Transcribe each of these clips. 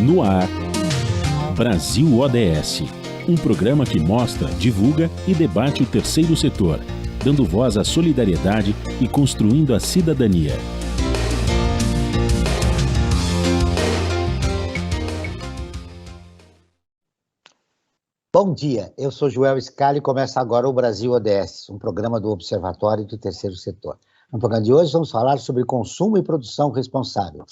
No ar, Brasil ODS, um programa que mostra, divulga e debate o terceiro setor, dando voz à solidariedade e construindo a cidadania. Bom dia, eu sou Joel Scali e começa agora o Brasil ODS, um programa do Observatório do Terceiro Setor. No programa de hoje vamos falar sobre consumo e produção responsável.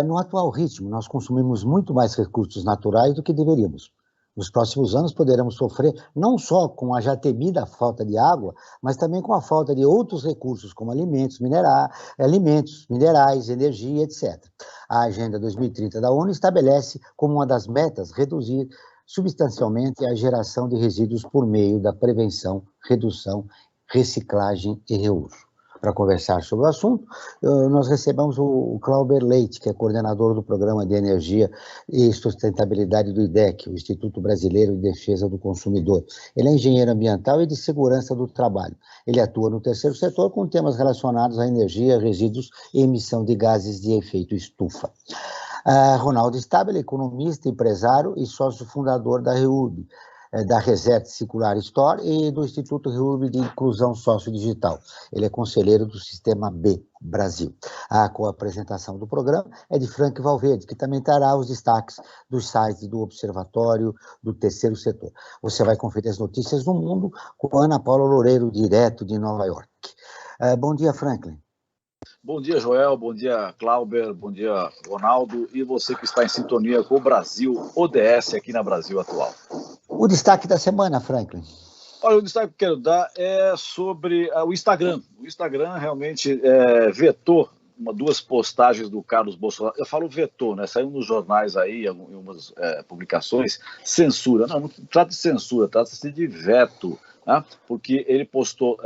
No atual ritmo, nós consumimos muito mais recursos naturais do que deveríamos. Nos próximos anos poderemos sofrer não só com a já temida falta de água, mas também com a falta de outros recursos, como alimentos, minerais, energia, etc. A Agenda 2030 da ONU estabelece como uma das metas reduzir substancialmente a geração de resíduos por meio da prevenção, redução, reciclagem e reuso. Para conversar sobre o assunto, nós recebemos o Clauber Leite, que é coordenador do Programa de Energia e Sustentabilidade do IDEC, o Instituto Brasileiro de Defesa do Consumidor. Ele é engenheiro ambiental e de segurança do trabalho. Ele atua no terceiro setor com temas relacionados à energia, resíduos e emissão de gases de efeito estufa. Ronaldo Stabile, economista, empresário e sócio fundador da REUB, da Reset Circular Store e do Instituto REUB de Inclusão Sociodigital. Ele é conselheiro do Sistema B Brasil. A co-apresentação do programa é de Frank Valverde, que também trará os destaques dos sites do Observatório do Terceiro Setor. Você vai conferir as notícias do mundo com Ana Paula Loureiro, direto de Nova York. Bom dia, Franklin. Bom dia, Joel, bom dia, Clauber, bom dia, Ronaldo, e você que está em sintonia com o Brasil ODS aqui na Brasil Atual. O destaque da semana, Franklin. Olha, o destaque que eu quero dar é sobre o Instagram. O Instagram realmente vetou duas postagens do Carlos Bolsonaro. Eu falo vetou, né? Saiu nos jornais aí, em algumas publicações, censura. Não trata de censura, trata-se de veto. Porque ele postou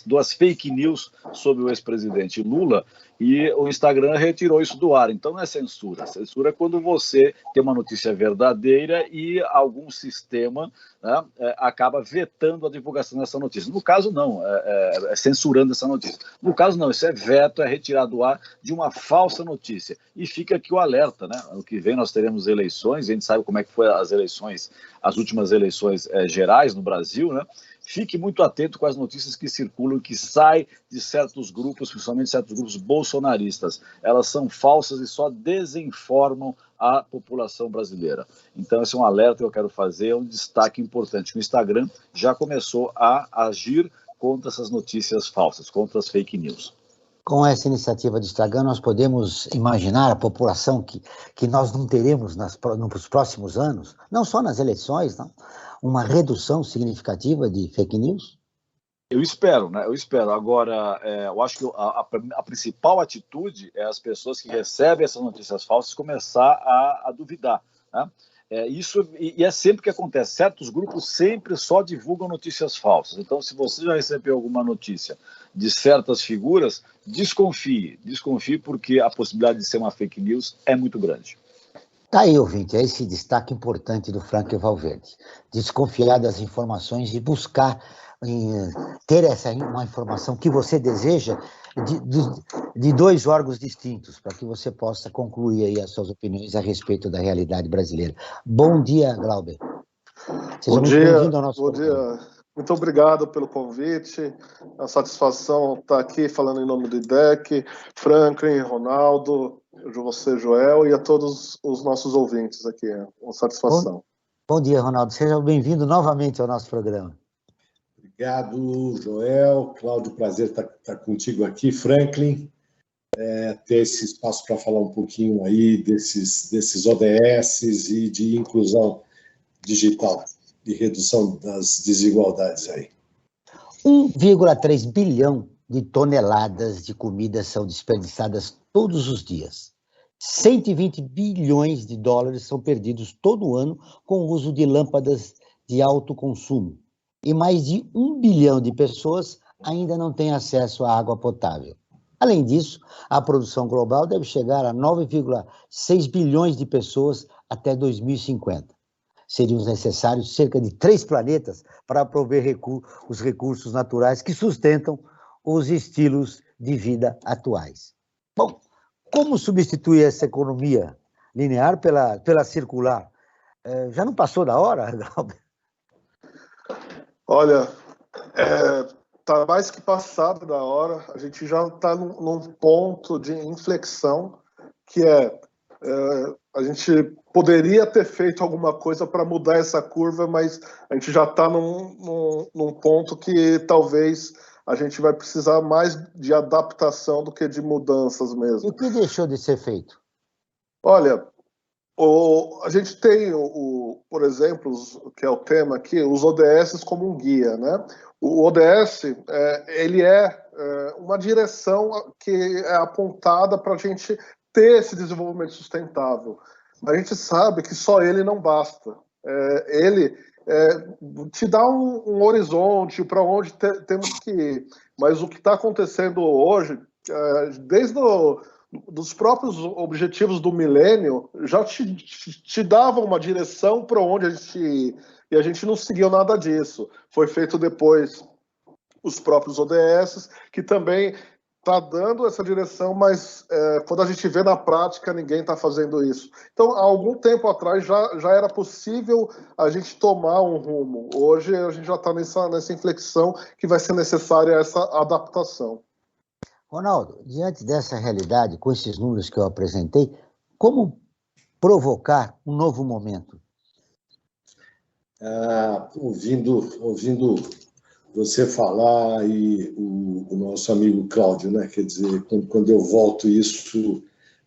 duas fake news sobre o ex-presidente Lula e o Instagram retirou isso do ar. Então não é censura. Censura é quando você tem uma notícia verdadeira e algum sistema acaba vetando a divulgação dessa notícia. No caso, não, censurando essa notícia. No caso, não, isso é veto, é retirar do ar de uma falsa notícia. E fica aqui o alerta, né? Ano que vem nós teremos eleições, a gente sabe como é que foi as últimas eleições gerais no Brasil, né? Fique muito atento com as notícias que circulam, que saem de certos grupos, principalmente certos grupos bolsonaristas. Elas são falsas e só desinformam a população brasileira. Então, esse é um alerta que eu quero fazer, um destaque importante. O Instagram já começou a agir contra essas notícias falsas, contra as fake news. Com essa iniciativa do Instagram, nós podemos imaginar a população que nós não teremos nos próximos anos, não só nas eleições, não? Uma redução significativa de fake news? Eu espero, né? Eu espero. Agora, eu acho que a principal atitude é as pessoas que recebem essas notícias falsas começar a duvidar, né? Isso é sempre que acontece. Certos grupos sempre só divulgam notícias falsas. Então, se você já recebeu alguma notícia de certas figuras, desconfie porque a possibilidade de ser uma fake news é muito grande. Tá aí, ouvinte, é esse destaque importante do Frank Valverde. Desconfiar das informações e buscar ter uma informação que você deseja de dois órgãos distintos, para que você possa concluir aí as suas opiniões a respeito da realidade brasileira. Bom dia, Glauber. Seja muito bem-vindo ao nosso programa. Dia. Muito obrigado pelo convite. A satisfação estar aqui falando em nome do IDEC, Franklin, Ronaldo, você, Joel, e a todos os nossos ouvintes aqui. É uma satisfação. Bom dia, Ronaldo. Seja bem-vindo novamente ao nosso programa. Obrigado, Joel. Cláudio, prazer estar contigo aqui. Franklin, ter esse espaço para falar um pouquinho aí desses ODS e de inclusão digital e redução das desigualdades aí. 1,3 bilhão de toneladas de comida são desperdiçadas todos os dias. 120 bilhões de dólares são perdidos todo ano com o uso de lâmpadas de alto consumo. E mais de 1 bilhão de pessoas ainda não têm acesso à água potável. Além disso, a produção global deve chegar a 9,6 bilhões de pessoas até 2050. Seriam necessários cerca de 3 planetas para prover os recursos naturais que sustentam os estilos de vida atuais. Bom, como substituir essa economia linear pela circular. Já não passou da hora, Glauber? Olha, está mais que passado da hora. A gente já está num ponto de inflexão que a gente poderia ter feito alguma coisa para mudar essa curva, mas a gente já está num ponto que talvez a gente vai precisar mais de adaptação do que de mudanças mesmo. E o que deixou de ser feito? Olha, a gente tem, por exemplo, que é o tema aqui, os ODS como um guia, né? O ODS, ele é uma direção que é apontada para a gente ter esse desenvolvimento sustentável. Mas a gente sabe que só ele não basta. Ele te dá um horizonte para onde temos que ir. Mas o que está acontecendo hoje, desde dos próprios objetivos do milênio, já te davam uma direção para onde a gente ir. E a gente não seguiu nada disso. Foi feito depois os próprios ODS, que também está dando essa direção, mas quando a gente vê na prática, ninguém está fazendo isso. Então, há algum tempo atrás, já era possível a gente tomar um rumo. Hoje, a gente já está nessa inflexão que vai ser necessária essa adaptação. Ronaldo, diante dessa realidade, com esses números que eu apresentei, como provocar um novo momento? Ouvindo você falar e o nosso amigo Cláudio, né? Quer dizer, quando eu volto isso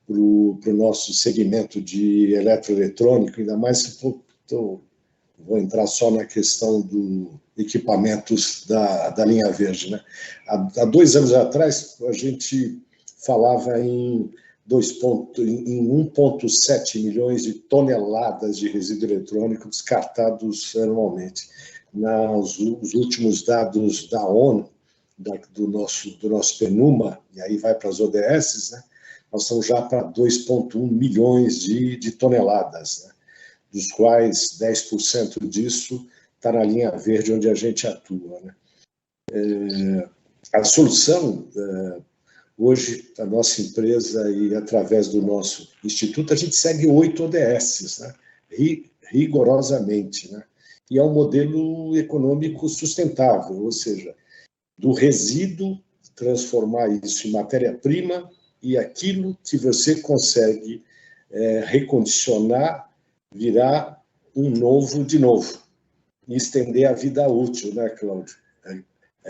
para o nosso segmento de eletroeletrônico, ainda mais que vou entrar só na questão dos equipamentos da linha verde, né? Há 2 anos atrás, a gente falava em 1,7 milhões de toneladas de resíduo eletrônico descartados anualmente. Os últimos dados da ONU, do nosso PNUMA, e aí vai para as ODS, né? Nós estamos já para 2,1 milhões de toneladas, né? Dos quais 10% disso está na linha verde onde a gente atua, né? A solução, hoje, a nossa empresa e através do nosso instituto, a gente segue 8 ODS, né? Rigorosamente, né? E é um modelo econômico sustentável, ou seja, do resíduo, transformar isso em matéria-prima e aquilo que você consegue recondicionar, virar um novo de novo e estender a vida útil, né, Cláudio?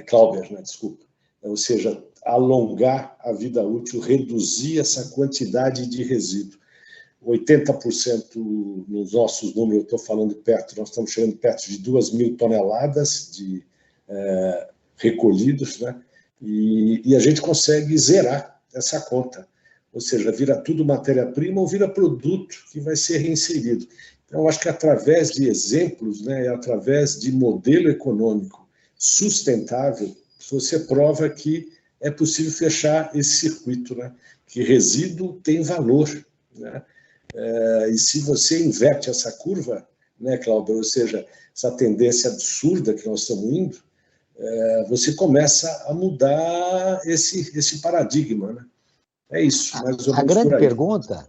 Clauber, né, desculpa. Ou seja, alongar a vida útil, reduzir essa quantidade de resíduo. 80% nos nossos números, eu estou falando nós estamos chegando perto de 2.000 toneladas de recolhidos, né? E a gente consegue zerar essa conta, ou seja, vira tudo matéria-prima ou vira produto que vai ser reinserido. Então, eu acho que através de exemplos, né, através de modelo econômico sustentável, você prova que é possível fechar esse circuito, né? Que resíduo tem valor, né? E se você inverte essa curva, né, Cláudio, ou seja, essa tendência absurda que nós estamos indo, você começa a mudar esse paradigma, né? É isso, mais ou menos. A grande pergunta,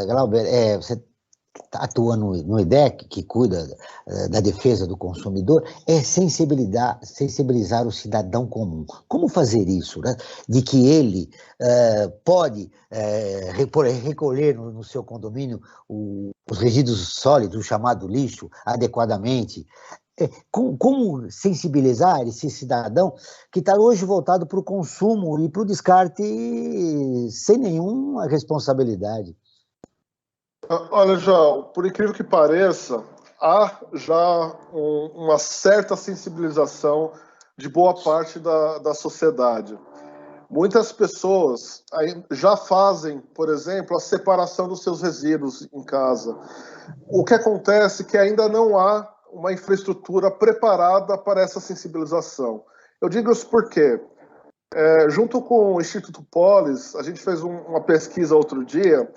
Glauber, você atua no IDEC, que cuida da defesa do consumidor, é sensibilizar o cidadão comum. Como fazer isso, né? De que ele pode recolher no seu condomínio os resíduos sólidos, o chamado lixo, adequadamente. Como sensibilizar esse cidadão que está hoje voltado para o consumo e para o descarte sem nenhuma responsabilidade? Olha, João, por incrível que pareça, há já uma certa sensibilização de boa parte da sociedade. Muitas pessoas já fazem, por exemplo, a separação dos seus resíduos em casa. O que acontece é que ainda não há uma infraestrutura preparada para essa sensibilização. Eu digo isso porque, junto com o Instituto Polis, a gente fez uma pesquisa outro dia,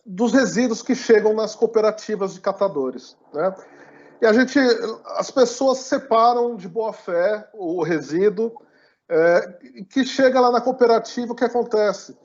dos resíduos que chegam nas cooperativas de catadores, né? E as pessoas separam de boa fé o resíduo que chega lá na cooperativa. O que acontece?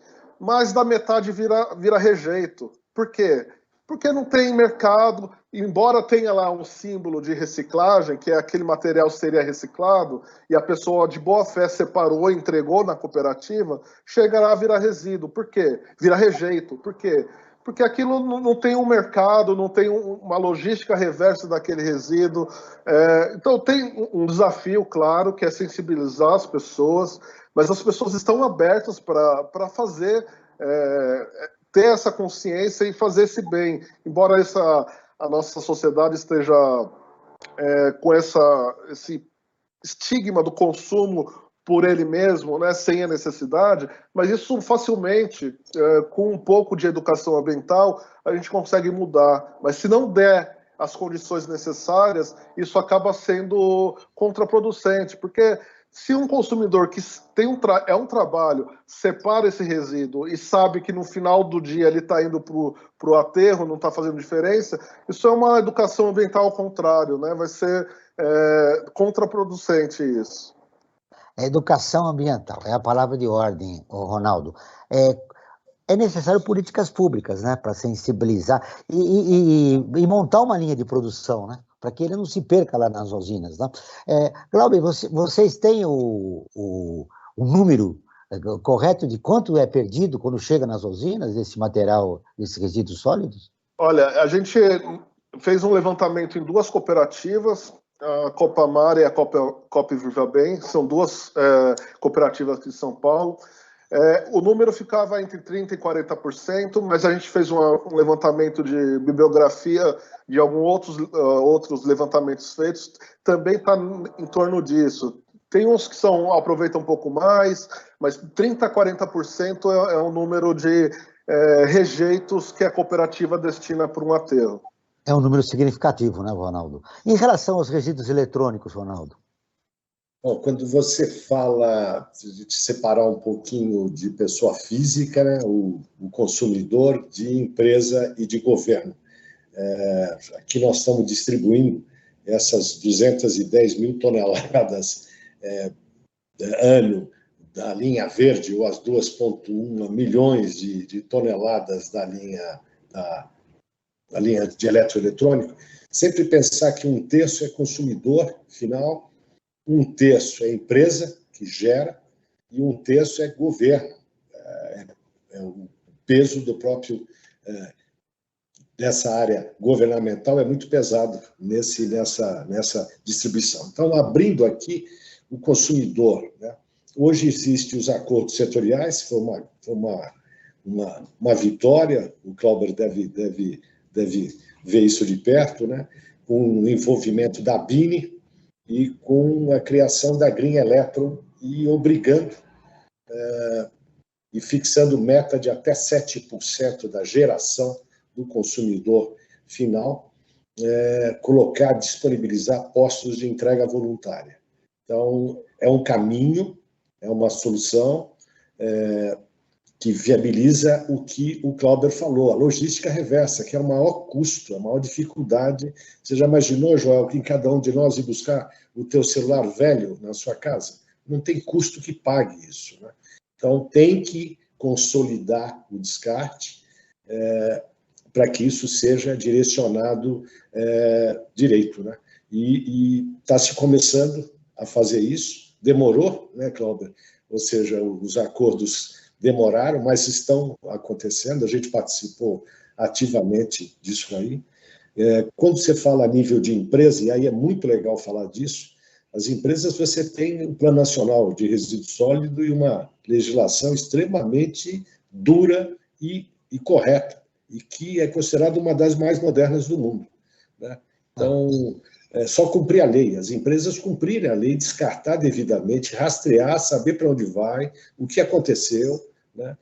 mais da metade vira rejeito. Por quê? Porque não tem mercado, embora tenha lá um símbolo de reciclagem, que é aquele material seria reciclado, e a pessoa de boa fé separou e entregou na cooperativa, chega lá a virar resíduo. Por quê? Vira rejeito. Por quê? Porque aquilo não tem um mercado, não tem uma logística reversa daquele resíduo. Então tem um desafio, claro, que é sensibilizar as pessoas, mas as pessoas estão abertas para fazer, ter essa consciência e fazer esse bem. Embora a nossa sociedade esteja com esse estigma do consumo por ele mesmo, né, sem a necessidade, mas isso facilmente, com um pouco de educação ambiental, a gente consegue mudar. Mas se não der as condições necessárias, isso acaba sendo contraproducente, porque se um consumidor que tem um trabalho, separa esse resíduo e sabe que no final do dia ele está indo para o aterro, não está fazendo diferença, isso é uma educação ambiental ao contrário, né? Vai ser contraproducente isso. Educação ambiental, é a palavra de ordem, Ronaldo. É necessário políticas públicas, né, para sensibilizar e montar uma linha de produção, né, para que ele não se perca lá nas usinas. Né? Glauber, vocês têm o número correto de quanto é perdido quando chega nas usinas desse material, desses resíduos sólidos? Olha, a gente fez um levantamento em 2 cooperativas, a Copamar e a Cop Viva Bem, são 2 cooperativas aqui de São Paulo. O número ficava entre 30% e 40%, mas a gente fez um levantamento de bibliografia de alguns outros levantamentos feitos, também está em torno disso. Tem uns que aproveitam um pouco mais, mas 30% a 40% é o número de rejeitos que a cooperativa destina para um aterro. É um número significativo, né, Ronaldo? Em relação aos resíduos eletrônicos, Ronaldo? Bom, quando você fala de separar um pouquinho de pessoa física, né, o consumidor, de empresa e de governo. Aqui nós estamos distribuindo essas 210 mil toneladas ano da linha verde, ou as 2,1 milhões de toneladas da linha de eletroeletrônico, sempre pensar que 1/3 é consumidor final, 1/3 é empresa que gera e 1/3 é governo. É o peso do próprio dessa área governamental é muito pesado nessa distribuição. Então, abrindo aqui o consumidor, né? Hoje existem os acordos setoriais, foi uma vitória, o Glauber deve ver isso de perto, né? Com o envolvimento da BINE e com a criação da Green Electron e obrigando e fixando meta de até 7% da geração do consumidor final, disponibilizar postos de entrega voluntária. Então, é um caminho, é uma solução que viabiliza o que o Glauber falou, a logística reversa, que é o maior custo, a maior dificuldade. Você já imaginou, Joel, que em cada um de nós ir buscar o teu celular velho na sua casa? Não tem custo que pague isso, né? Então, tem que consolidar o descarte para que isso seja direcionado direito, né? E está se começando a fazer isso. Demorou, né, Glauber? Ou seja, os acordos demoraram, mas estão acontecendo, a gente participou ativamente disso aí. Quando você fala a nível de empresa, e aí é muito legal falar disso, as empresas, você tem um Plano Nacional de Resíduo Sólido e uma legislação extremamente dura e correta, e que é considerada uma das mais modernas do mundo, né? Então, é só cumprir a lei, as empresas cumprirem a lei, descartar devidamente, rastrear, saber para onde vai, o que aconteceu, né?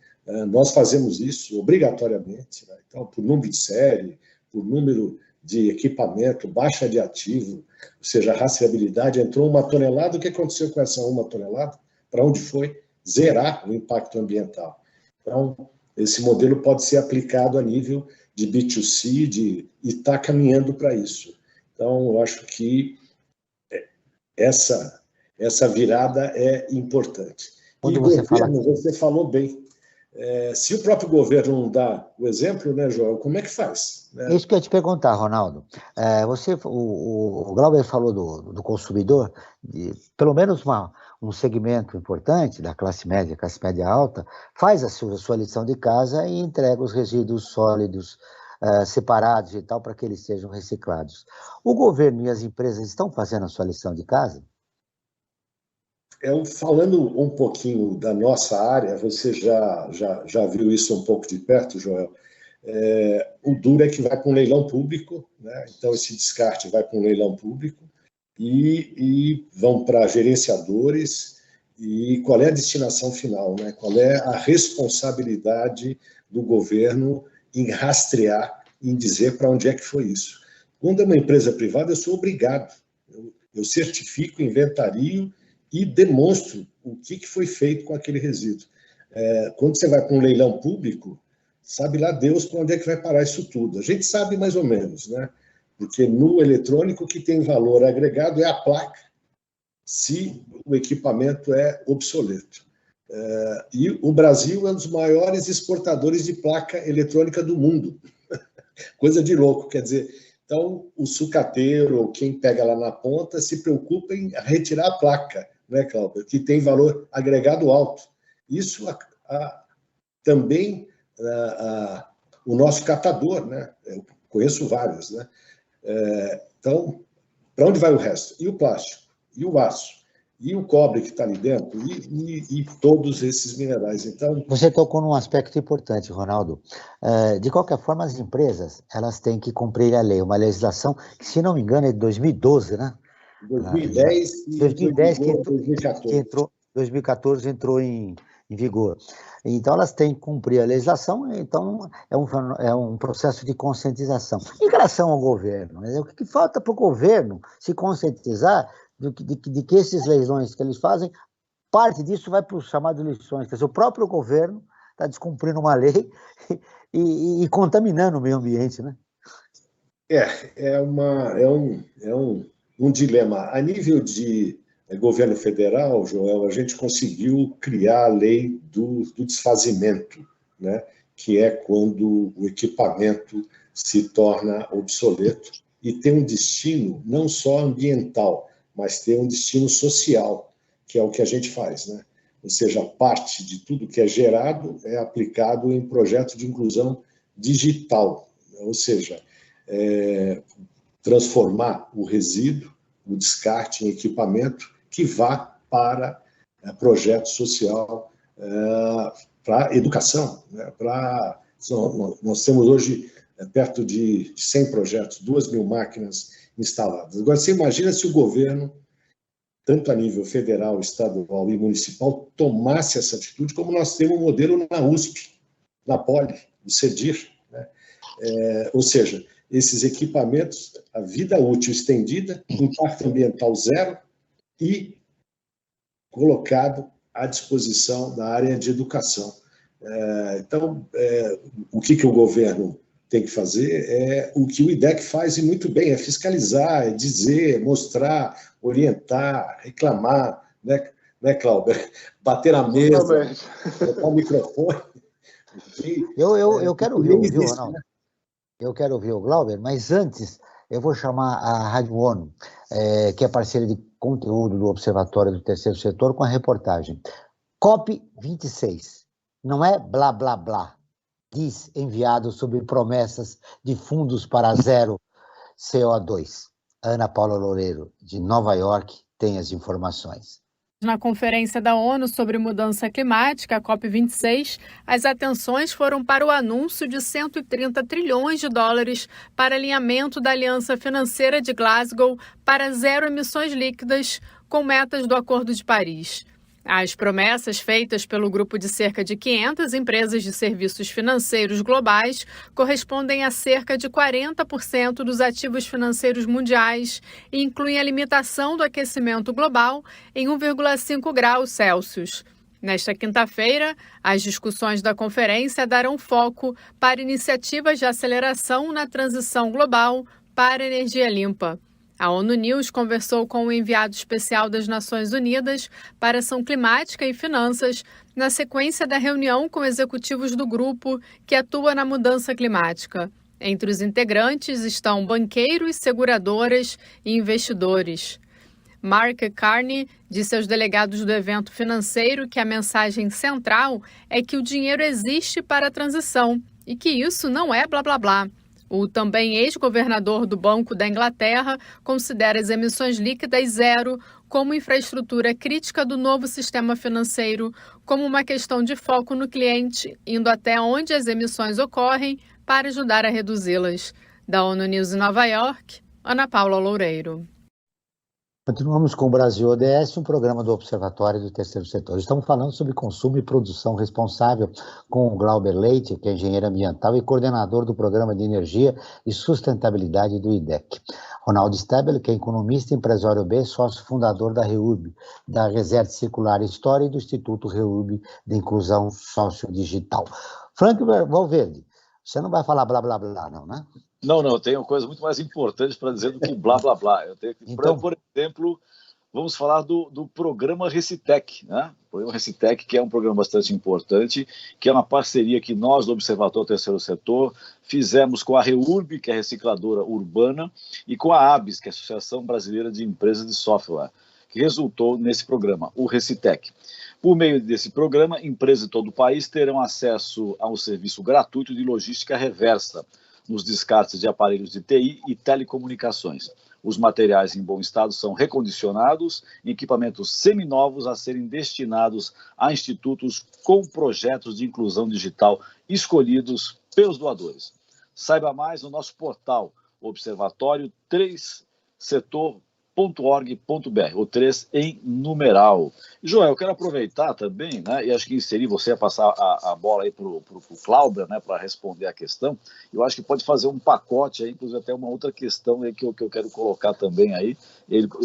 Nós fazemos isso obrigatoriamente, né? Então, por número de série, por número de equipamento, baixa de ativo, ou seja, a rastreabilidade, entrou 1 tonelada, o que aconteceu com essa 1 tonelada? Para onde foi? Zerar o impacto ambiental. Então, esse modelo pode ser aplicado a nível de B2C, e está caminhando para isso. Então, eu acho que essa virada é importante. Quando e você governo, você falou bem, Se o próprio governo não dá o exemplo, né, Joel, como é que faz? Né? Isso que eu ia te perguntar, Ronaldo. O Glauber falou do consumidor, pelo menos um segmento importante da classe média alta, faz a sua lição de casa e entrega os resíduos sólidos separados e tal, para que eles sejam reciclados. O governo e as empresas estão fazendo a sua lição de casa? Falando um pouquinho da nossa área, você já viu isso um pouco de perto, Joel? O duro é que vai para um leilão público, né? Então esse descarte vai para um leilão público e vão para gerenciadores. E qual é a destinação final, né? Qual é a responsabilidade do governo em rastrear, em dizer para onde é que foi isso? Quando é uma empresa privada, eu sou obrigado. Eu certifico, inventario e demonstro o que foi feito com aquele resíduo. Quando você vai para um leilão público, sabe lá Deus para onde é que vai parar isso tudo. A gente sabe mais ou menos, né? Porque no eletrônico o que tem valor agregado é a placa, se o equipamento é obsoleto. E o Brasil é um dos maiores exportadores de placa eletrônica do mundo. Coisa de louco, quer dizer... Então, o sucateiro, ou quem pega lá na ponta, se preocupa em retirar a placa, né, Cláudio? Que tem valor agregado alto. Isso também o nosso catador, né? Eu conheço vários, né? Então, para onde vai o resto? E o plástico? E o aço? E o cobre que está ali dentro? E todos esses minerais. Então, você tocou num aspecto importante, Ronaldo. De qualquer forma, as empresas elas têm que cumprir a lei, uma legislação que, se não me engano, é de 2012, né? 2010 e 2014 entrou em vigor. Então, elas têm que cumprir a legislação, então é um processo de conscientização. Em relação ao governo, né? O que falta para o governo se conscientizar de que esses leilões que eles fazem, parte disso vai para os chamados lições, quer dizer, o próprio governo está descumprindo uma lei e contaminando o meio ambiente, né? É um dilema. A nível de governo federal, Joel, a gente conseguiu criar a lei do desfazimento, né? Que é quando o equipamento se torna obsoleto e tem um destino não só ambiental, mas tem um destino social, que é o que a gente faz, né? Ou seja, parte de tudo que é gerado é aplicado em projeto de inclusão digital, ou seja, transformar o resíduo, o descarte em equipamento que vá para projeto social, para educação, né? Nós temos hoje perto de 100 projetos, 2.000 máquinas instaladas. Agora, você imagina se o governo, tanto a nível federal, estadual e municipal, tomasse essa atitude, como nós temos um modelo na USP, na Poli, no CEDIR, né? Ou seja, esses equipamentos, a vida útil estendida, impacto ambiental zero e colocado à disposição da área de educação. Então, o que o governo tem que fazer é o que o IDEC faz e muito bem, é fiscalizar, é dizer, mostrar, orientar, reclamar, né, Cláudio? Bater na mesa, botar o microfone. Eu quero ouvir, viu, Ronaldo? Eu quero ouvir o Glauber, mas antes eu vou chamar a Rádio ONU, que é parceira de conteúdo do Observatório do Terceiro Setor, com a reportagem. COP26, não é blá, blá, blá, diz enviado sobre promessas de fundos para zero CO2. Ana Paula Loureiro, de Nova York, tem as informações. Na Conferência da ONU sobre Mudança Climática, a COP26, as atenções foram para o anúncio de 130 trilhões de dólares para alinhamento da Aliança Financeira de Glasgow para zero emissões líquidas, com metas do Acordo de Paris. As promessas feitas pelo grupo de cerca de 500 empresas de serviços financeiros globais correspondem a cerca de 40% dos ativos financeiros mundiais e incluem a limitação do aquecimento global em 1,5 graus Celsius. Nesta quinta-feira, as discussões da conferência darão foco para iniciativas de aceleração na transição global para energia limpa. A ONU News conversou com o enviado especial das Nações Unidas para Ação Climática e Finanças, na sequência da reunião com executivos do grupo que atua na mudança climática. Entre os integrantes estão banqueiros, seguradoras e investidores. Mark Carney disse aos delegados do evento financeiro que a mensagem central é que o dinheiro existe para a transição e que isso não é blá blá blá. O também ex-governador do Banco da Inglaterra considera as emissões líquidas zero como infraestrutura crítica do novo sistema financeiro, como uma questão de foco no cliente, indo até onde as emissões ocorrem para ajudar a reduzi-las. Da ONU News em Nova York, Ana Paula Loureiro. Continuamos com o Brasil ODS, um programa do Observatório do Terceiro Setor. Estamos falando sobre consumo e produção responsável com o Glauber Leite, que é engenheiro ambiental e coordenador do Programa de Energia e Sustentabilidade do IDEC. Ronaldo Stabile, que é economista, empresário B, sócio fundador da REUB, da Reserva Circular História e do Instituto REUB de Inclusão Sociodigital. Frank Valverde, você não vai falar blá blá blá, não, né? Não, eu tenho coisa muito mais importante para dizer do que blá, blá, blá. Eu tenho, então, por exemplo, vamos falar do programa Recitec, né? O programa Recitec, que é um programa bastante importante, que é uma parceria que nós, do Observatório Terceiro Setor, fizemos com a REURB, que é a recicladora urbana, e com a ABS, que é a Associação Brasileira de Empresas de Software, que resultou nesse programa, o Recitec. Por meio desse programa, empresas de todo o país terão acesso a um serviço gratuito de logística reversa, nos descartes de aparelhos de TI e telecomunicações. Os materiais em bom estado são recondicionados em equipamentos seminovos a serem destinados a institutos com projetos de inclusão digital escolhidos pelos doadores. Saiba mais no nosso portal Observatório 3setor.org.br, o 3 em numeral. Joel, eu quero aproveitar também, né, e acho que inserir, você a passar a bola aí para o Glauber, né, para responder a questão. Eu acho que pode fazer um pacote aí, inclusive até uma outra questão aí que eu quero colocar também aí.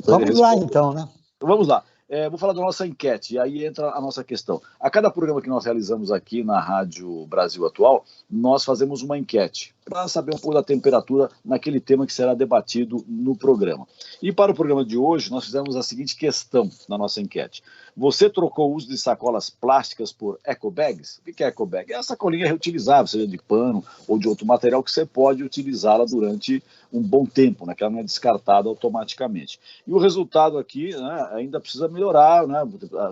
Vamos lá então, né? Vamos lá. Vou falar da nossa enquete, e aí entra a nossa questão. A cada programa que nós realizamos aqui na Rádio Brasil Atual, nós fazemos uma enquete para saber um pouco da temperatura naquele tema que será debatido no programa. E para o programa de hoje, nós fizemos a seguinte questão na nossa enquete. Você trocou o uso de sacolas plásticas por ecobags? O que é ecobag? É a sacolinha reutilizável, seja de pano ou de outro material que você pode utilizá-la durante um bom tempo, né, que ela não é descartada automaticamente. E o resultado aqui, né, ainda precisa melhorar, né,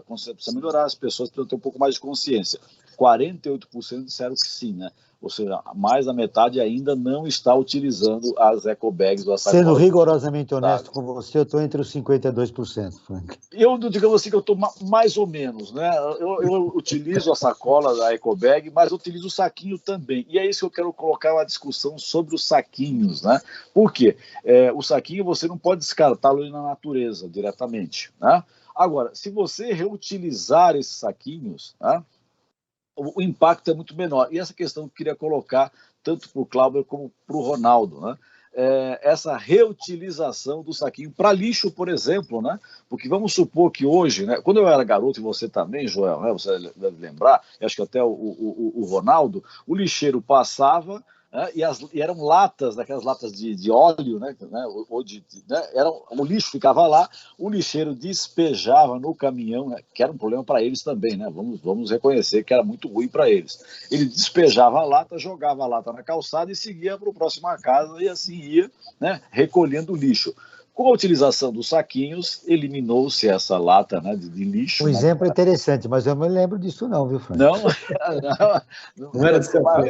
precisa melhorar, as pessoas precisam ter um pouco mais de consciência. 48% disseram que sim, né? Ou seja, mais da metade ainda não está utilizando as ecobags do sacola. Sendo rigorosamente honesto com você, eu estou entre os 52%, Frank. Eu, digamos assim, que eu estou mais ou menos, né? Eu utilizo a sacola da ecobag, mas eu utilizo o saquinho também. E é isso que eu quero colocar uma discussão sobre os saquinhos, né? Por quê? O saquinho você não pode descartá-lo na natureza diretamente, né? Agora, se você reutilizar esses saquinhos, né, o impacto é muito menor. E essa questão que eu queria colocar tanto para o Glauber como para o Ronaldo, né? Essa reutilização do saquinho para lixo, por exemplo, né? Porque vamos supor que hoje, né, quando eu era garoto, e você também, Joel, né, você deve lembrar, acho que até o Ronaldo, o lixeiro passava, né, e eram latas, daquelas latas de óleo, né, o lixo ficava lá, o lixeiro despejava no caminhão, né, que era um problema para eles também, né, vamos reconhecer que era muito ruim para eles. Ele despejava a lata, jogava a lata na calçada e seguia para a próxima casa e assim ia, né, recolhendo o lixo. Com a utilização dos saquinhos, eliminou-se essa lata, né, de lixo. Um exemplo interessante, mas eu não me lembro disso não, viu, Frank? Não era disso, mas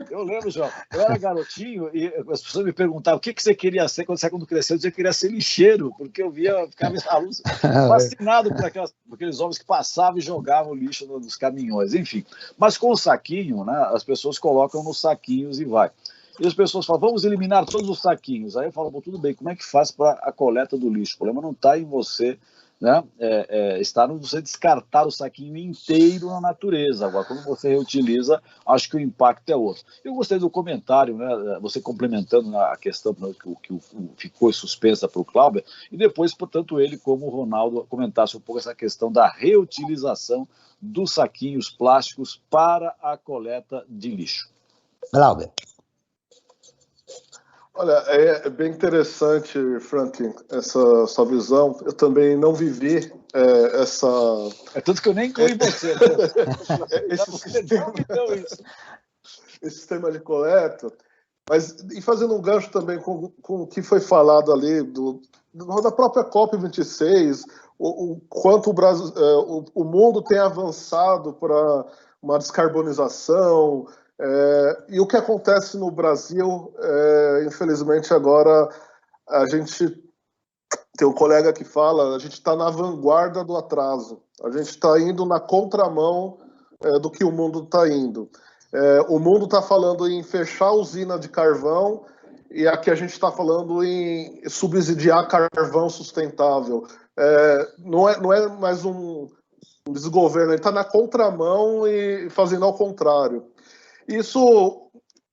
eu lembro, João. Eu era garotinho e as pessoas me perguntavam o que você queria ser quando cresceu. Eu dizia que queria ser lixeiro, porque eu ficava fascinado por aqueles homens que passavam e jogavam lixo nos caminhões, enfim. Mas com o saquinho, né, as pessoas colocam nos saquinhos e vai. E as pessoas falam, vamos eliminar todos os saquinhos. Aí eu falo, tudo bem, como é que faz para a coleta do lixo? O problema não está em você, né? Está no você descartar o saquinho inteiro na natureza. Agora, quando você reutiliza, acho que o impacto é outro. Eu gostei do comentário, né? Você complementando a questão que ficou suspensa para o Glauber, e depois, tanto ele como o Ronaldo comentassem um pouco essa questão da reutilização dos saquinhos plásticos para a coleta de lixo. Glauber. Olha, é bem interessante, Franklin, essa sua visão. Eu também não vivi essa... É tudo que eu nem incluí você. Esse sistema de coleta. Mas, e fazendo um gancho também com o que foi falado ali da própria COP26, o quanto o mundo tem avançado para uma descarbonização, e o que acontece no Brasil, infelizmente agora a gente tem um colega que fala, a gente está na vanguarda do atraso, a gente está indo na contramão do que o mundo está indo. O mundo está falando em fechar a usina de carvão e aqui a gente está falando em subsidiar carvão sustentável. Não é mais um desgoverno, ele está na contramão e fazendo ao contrário. Isso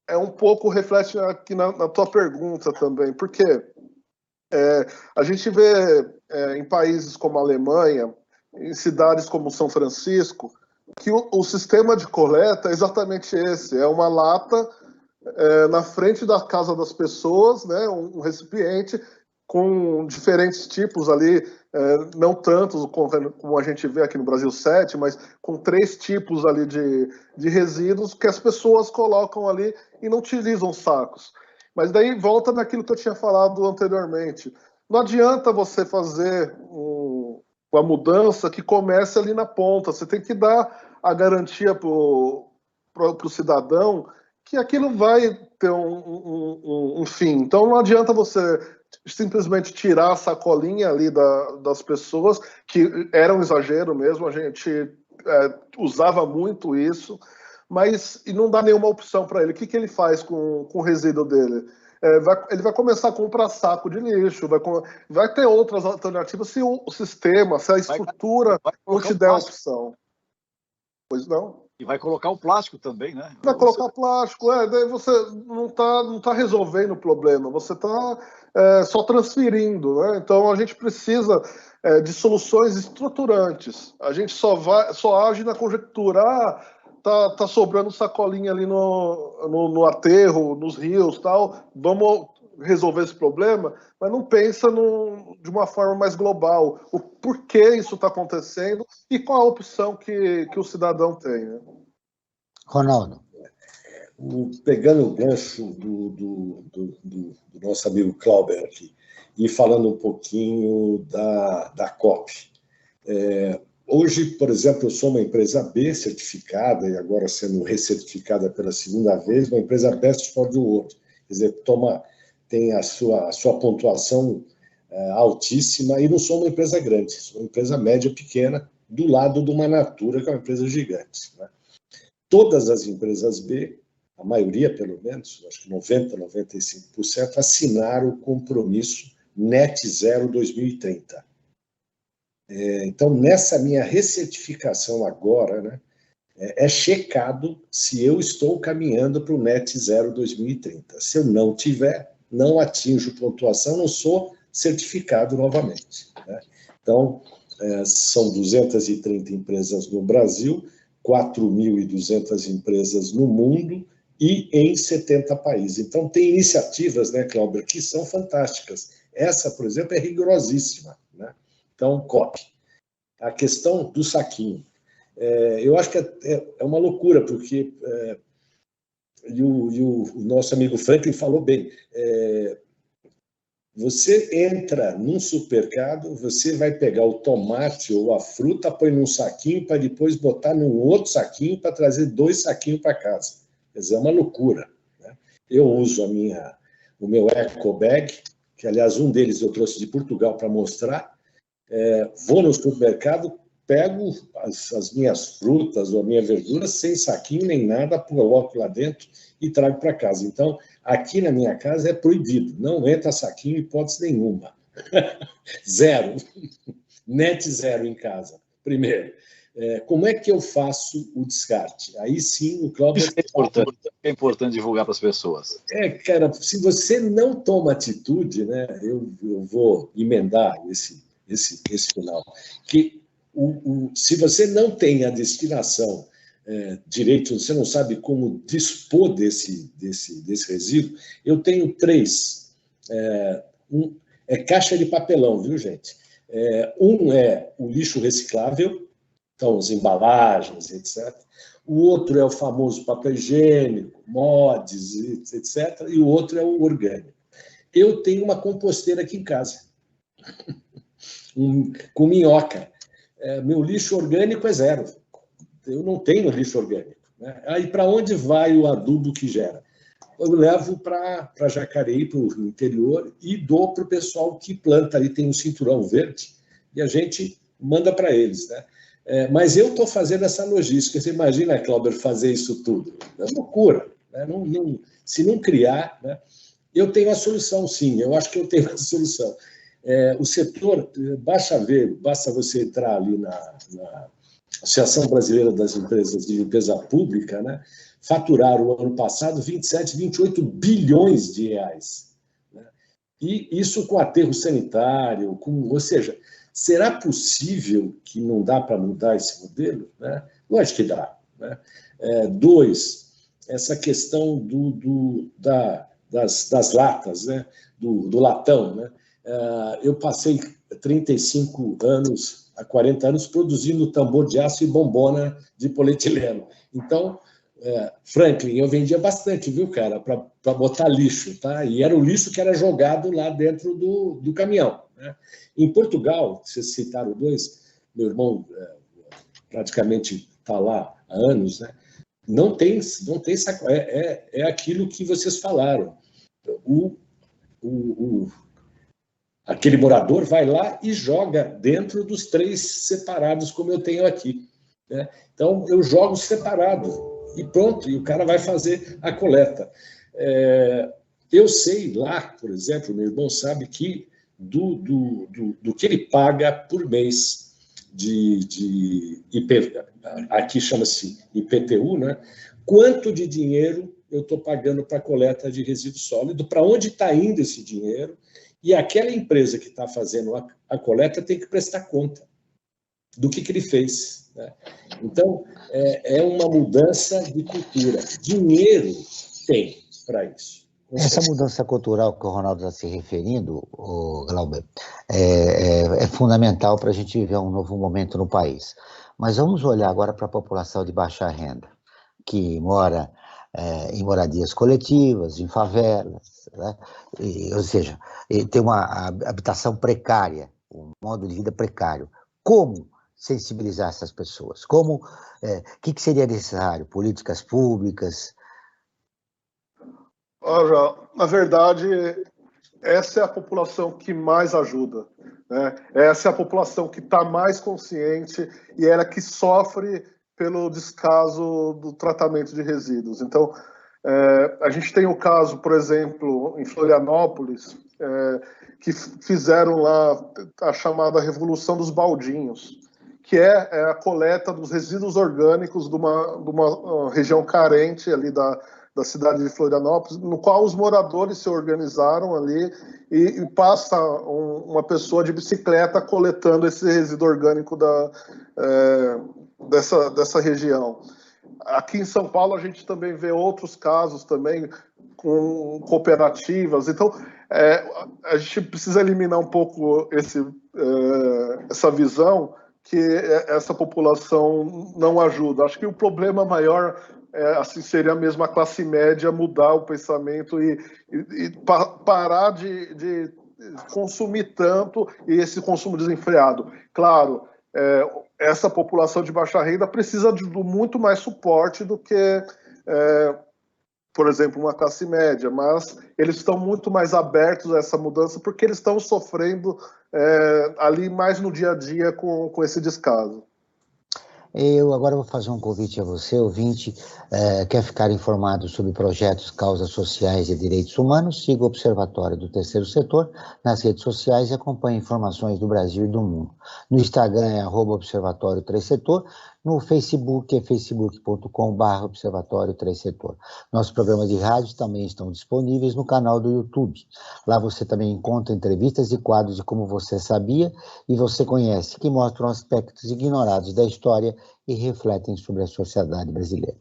é um pouco reflete aqui na tua pergunta também, porque a gente vê em países como a Alemanha, em cidades como São Francisco, que o sistema de coleta é exatamente esse, é uma lata na frente da casa das pessoas, né, um recipiente com diferentes tipos ali, não tantos como a gente vê aqui no Brasil 7, mas com 3 tipos ali de resíduos que as pessoas colocam ali e não utilizam sacos. Mas daí volta naquilo que eu tinha falado anteriormente. Não adianta você fazer uma mudança que comece ali na ponta. Você tem que dar a garantia para o cidadão que aquilo vai ter um fim. Então não adianta você simplesmente tirar a sacolinha ali das pessoas, que era um exagero mesmo, a gente usava muito isso, mas e não dá nenhuma opção para ele. O que ele faz com o resíduo dele? Ele vai começar a comprar saco de lixo, vai ter outras alternativas se o sistema, se a estrutura não te der a opção. Pois não. E vai colocar o plástico também, né? Vai colocar plástico, daí você não tá resolvendo o problema, você está só transferindo, né? Então a gente precisa de soluções estruturantes. A gente só age na conjectura, tá sobrando sacolinha ali no aterro, nos rios, tal. Vamos resolver esse problema, mas não pensa de uma forma mais global. O porquê isso está acontecendo e qual a opção que o cidadão tem, né? Ronaldo. Pegando o gancho do nosso amigo Clauber aqui e falando um pouquinho da COP. Hoje, por exemplo, eu sou uma empresa B certificada e agora sendo recertificada pela segunda vez, uma empresa Best for the World. Quer dizer, tem a sua pontuação altíssima e não sou uma empresa grande, sou uma empresa média pequena do lado de uma Natura, que é uma empresa gigante, né? Todas as empresas B, a maioria pelo menos, acho que 95%, assinaram o compromisso Net Zero 2030. Então, nessa minha recertificação agora, né, é checado se eu estou caminhando para o Net Zero 2030. Se eu não tiver, não atinjo pontuação, não sou certificado novamente, né? Então, são 230 empresas no Brasil, 4.200 empresas no mundo e em 70 países. Então, tem iniciativas, né, Clauber, que são fantásticas. Essa, por exemplo, é rigorosíssima, né? Então, COP. A questão do saquinho. Eu acho que é uma loucura, porque o nosso amigo Franklin falou bem. Você entra num supermercado, você vai pegar o tomate ou a fruta, põe num saquinho para depois botar num outro saquinho para trazer 2 saquinhos para casa. Quer dizer, é uma loucura, né? Eu uso o meu eco bag, que aliás um deles eu trouxe de Portugal para mostrar. Vou no supermercado, pego as minhas frutas ou a minha verdura sem saquinho nem nada, coloco lá dentro e trago para casa. Então, aqui na minha casa é proibido, não entra saquinho, hipótese nenhuma. Zero. Net zero em casa, primeiro. Como é que eu faço o descarte? Aí sim, o Cláudio... É importante divulgar para as pessoas. Cara, se você não toma atitude, né, eu vou emendar esse final, que se você não tem a destinação direito, você não sabe como dispor desse resíduo. Eu tenho 3. É caixa de papelão, viu, gente? Um é o lixo reciclável, então as embalagens, etc. O outro é o famoso papel higiênico, mods, etc. E o outro é o orgânico. Eu tenho uma composteira aqui em casa, com minhoca. Meu lixo orgânico é 0. Eu não tenho lixo orgânico, né? Aí, para onde vai o adubo que gera? Eu levo para Jacareí, para o interior, e dou para o pessoal que planta ali, tem um cinturão verde, e a gente manda para eles, né? Mas eu estou fazendo essa logística. Você imagina, Cláudio, fazer isso tudo? É loucura, né? Se não criar, né? Eu tenho a solução, sim, eu acho que eu tenho a solução. O setor, basta você entrar ali na Associação Brasileira das Empresas de Limpeza Pública, né? Faturaram o ano passado 27, 28 bilhões de reais. Né? E isso com aterro sanitário, ou seja, será possível que não dá para mudar esse modelo? Né? Lógico que dá. Né? 2, essa questão das latas, né? do latão. Né? Eu passei 35 anos, há 40 anos, produzindo tambor de aço e bombona de polietileno. Então, Franklin, eu vendia bastante, viu, cara, para botar lixo, tá? E era o lixo que era jogado lá dentro do caminhão. Né? Em Portugal, vocês citaram 2, meu irmão praticamente está lá há anos, né? Não tem saco, é aquilo que vocês falaram. Aquele morador vai lá e joga dentro dos 3 separados, como eu tenho aqui. Né? Então, eu jogo separado e pronto, e o cara vai fazer a coleta. Eu sei lá, por exemplo, meu irmão sabe que do que ele paga por mês de aqui chama-se IPTU, né? Quanto de dinheiro eu estou pagando para a coleta de resíduo sólido, para onde está indo esse dinheiro, e aquela empresa que está fazendo a coleta tem que prestar conta do que ele fez. Né? Então, é uma mudança de cultura. Dinheiro tem para isso. Essa mudança cultural que o Ronaldo está se referindo, Glauber, é fundamental para a gente viver um novo momento no país. Mas vamos olhar agora para a população de baixa renda, que mora em moradias coletivas, em favelas, né? Ou seja, tem uma habitação precária, um modo de vida precário. Como sensibilizar essas pessoas? O que seria necessário? Políticas públicas? Olha, na verdade, essa é a população que mais ajuda, né? Essa é a população que está mais consciente e ela que sofre pelo descaso do tratamento de resíduos. Então, a gente tem o caso, por exemplo, em Florianópolis, que fizeram lá a chamada Revolução dos Baldinhos, que é a coleta dos resíduos orgânicos de uma região carente ali da cidade de Florianópolis, no qual os moradores se organizaram ali e passa uma pessoa de bicicleta coletando esse resíduo orgânico dessa região. Aqui em São Paulo a gente também vê outros casos também com cooperativas. Então a gente precisa eliminar um pouco essa visão que essa população não ajuda. Acho que o problema maior assim, seria mesmo a classe média mudar o pensamento e parar de consumir tanto e esse consumo desenfreado. Claro, essa população de baixa renda precisa de muito mais suporte do que, por exemplo, uma classe média, mas eles estão muito mais abertos a essa mudança porque eles estão sofrendo ali mais no dia a dia com esse descaso. Eu agora vou fazer um convite a você, ouvinte, quer ficar informado sobre projetos, causas sociais e direitos humanos, siga o Observatório do Terceiro Setor nas redes sociais e acompanhe informações do Brasil e do mundo. No Instagram é @Observatório 3 Setor, No Facebook, é facebook.com/Observatório 3 Setor. Nossos programas de rádio também estão disponíveis no canal do YouTube. Lá você também encontra entrevistas e quadros de Como Você Sabia e Você Conhece, que mostram aspectos ignorados da história e refletem sobre a sociedade brasileira.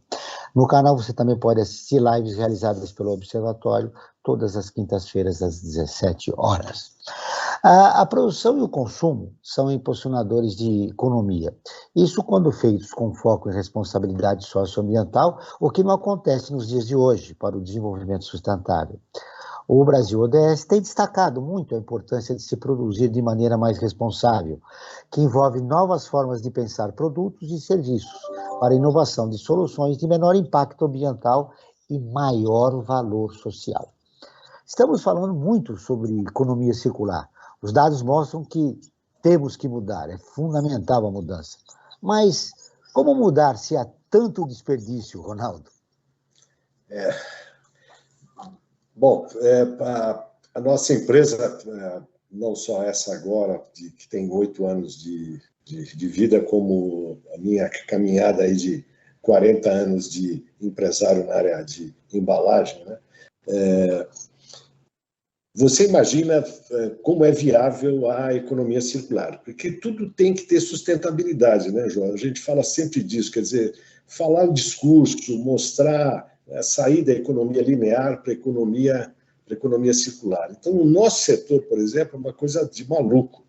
No canal você também pode assistir lives realizadas pelo Observatório todas as quintas-feiras às 17 horas. A produção e o consumo são impulsionadores de economia. Isso quando feitos com foco em responsabilidade socioambiental, o que não acontece nos dias de hoje para o desenvolvimento sustentável. O Brasil ODS tem destacado muito a importância de se produzir de maneira mais responsável, que envolve novas formas de pensar produtos e serviços para a inovação de soluções de menor impacto ambiental e maior valor social. Estamos falando muito sobre economia circular. Os dados mostram que temos que mudar, é fundamental a mudança. Mas como mudar se há tanto desperdício, Ronaldo? Bom, a nossa empresa, não só essa agora, que tem 8 anos de vida, como a minha caminhada aí de 40 anos de empresário na área de embalagem, né? Você imagina como é viável a economia circular, porque tudo tem que ter sustentabilidade, né, João? A gente fala sempre disso, quer dizer, falar o discurso, mostrar, sair da economia linear para a economia circular. Então, o nosso setor, por exemplo, é uma coisa de maluco.